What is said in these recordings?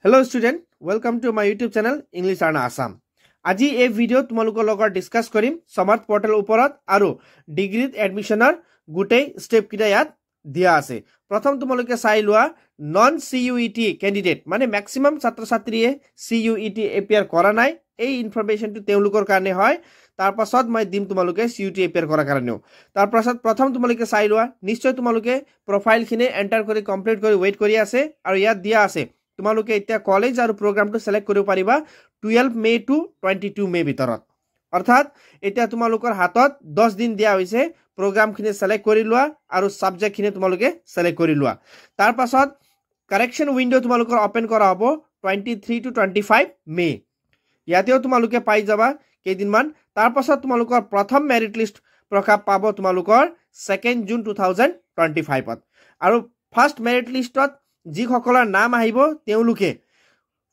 Hello student, welcome to my YouTube channel English Learn Assam. আজি এই video তোমালোকৰ লগত ডিসকাস কৰিম স্মাৰ্ট পোৰ্টেল ওপৰত আৰু ডিগ্ৰীত এডমিশনৰ গুটেই স্টেপ কিটা ইয়াত দিয়া আছে। প্ৰথম তোমালোকে চাই লোৱা নন CUET ক্যান্ডিডেট মানে ম্যাক্সিমাম ছাত্ৰ ছাত্ৰীয়ে CUET এপিয়াৰ কৰা নাই। এই ইনফৰমেশনটো তেওঁলোকৰ কাৰণে হয়। তাৰ পাছত মই দিম তোমালোকে CUET এপিয়াৰ কৰাৰ কাৰণেও। তাৰ পাছত প্ৰথম তোমালোকে চাই লোৱা নিশ্চয় তোমালোকে প্ৰফাইলখিনি এন্টাৰ কৰি কমপ্লিট কৰি ওয়েট কৰি আছে আৰু ইয়াত দিয়া আছে তোমালোকে এতিয়া কলেজ আৰু প্ৰগ্ৰামটো সিলেক্ট কৰিব পাৰিবা 12 মে টু 22 মে ভিতৰত। অৰ্থাৎ এতিয়া তোমালোকৰ হাতত 10 দিন দিয়া হৈছে প্ৰগ্ৰামখিনি সিলেক্ট কৰি লোৱা আৰু সাবজেক্টখিনি তোমালোকে সিলেক্ট কৰি লোৱা। তাৰ পাছত কাৰেকচন উইন্ডো তোমালোকৰ ওপেন কৰা হ'ব 23 টু 25 মে। ইয়াতেও তোমালোকে পাই যাবা কেইদিনমান। তাৰ পাছত তোমালোকৰ প্ৰথম মেৰিট লিষ্ট প্ৰকাশ পাব তোমালোকৰ 2 জুন 2025 আৰু ফাৰ্স্ট মেৰিট লিষ্টত যি সকলৰ নাম আহিব তেওঁলোকে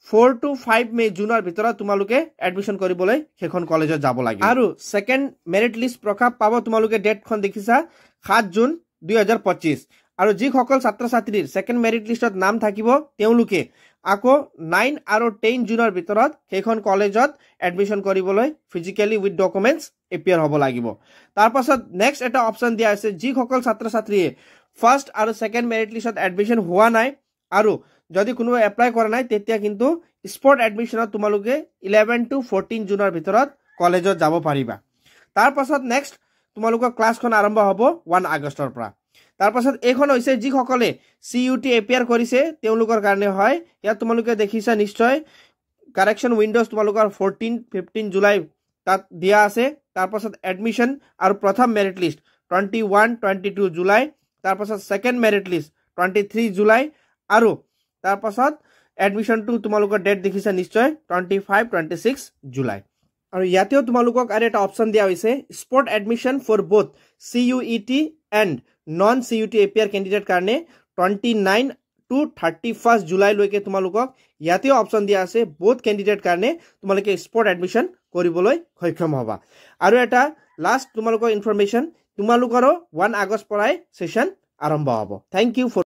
4 to 5 মে জুনৰ ভিতৰত তোমালোকে এডমিশন কৰিবলৈ হেখন কলেজত যাব লাগিব। আৰু সেকেন্ড মেৰিট লিষ্ট প্ৰকাশ পাব তোমালোকে ডেটখন দেখিছা 7 জুন 2025 আৰু যি সকল ছাত্ৰ ছাত্ৰীৰ সেকেন্ড মেৰিট লিষ্টত নাম থাকিব তেওঁলোকে আকৌ 9 আৰু 10 জুনৰ ভিতৰত হেখন কলেজত এডমিশন কৰিবলৈ ফিজিক্যালি উইথ ডকুমেন্টস এপিয়াৰ হ'ব লাগিব। তাৰ পাছত নেক্সট এটা অপচন দিয়া আছে যি সকল ছাত্ৰ ছাত্ৰীয়ে ফাৰ্স্ট আৰু সেকেন্ড মেৰিট লিষ্টত এডমিশন হোৱা নাই আৰু যদি কোনো এপ্লাই কৰা নাই তেতিয়া কিন্তু স্পট এডমিশনত তোমালোকে 11 টু 14 জুনৰ ভিতৰত কলেজত যাব পাৰিবা। তাৰ পাছত নেক্সট তোমালোকৰ ক্লাছখন আৰম্ভ হ'ব 1 আগষ্টৰ পৰা। তাৰ পাছত এইখন হৈছে যি সকলে CUET এপিয়াৰ কৰিছে তেওঁলোকৰ কাৰণে হয়। ইয়াত তোমালোকে দেখিছা নিশ্চয় কাৰেকচন উইন্ডোজ তোমালোকৰ 14-15 জুলাই তাত দিয়া আছে। তাৰ পাছত এডমিশন আৰু প্ৰথম মেৰিট লিষ্ট 21-22 জুলাই। তাৰ পাছত সেকেন্ড মেৰিট লিষ্ট 23 জুলাই আৰু তাৰ পাছত এডমিশনটো তোমালোকৰ ডেট দেখিছা নিশ্চয় 25-26 জুলাই। আৰু ইয়াতেও তোমালোকক আৰু এটা অপচন দিয়া হৈছে spot admission for both CUET and non CUET appear candidate কাৰণে 29 টু 31 জুলাই লৈকে তোমালোকক ইয়াতেও অপচন দিয়া আছে বোথ ক্যান্ডিডেট কাৰণে তোমালোকে স্পট এডমিশন কৰিবলৈ সক্ষম হ'বা। আৰু এটা লাষ্ট তোমালোকৰ ইনফৰমেশন তোমালোকৰো 1 আগষ্ট পৰাই সেশন আৰম্ভ হ'ব। Thank U for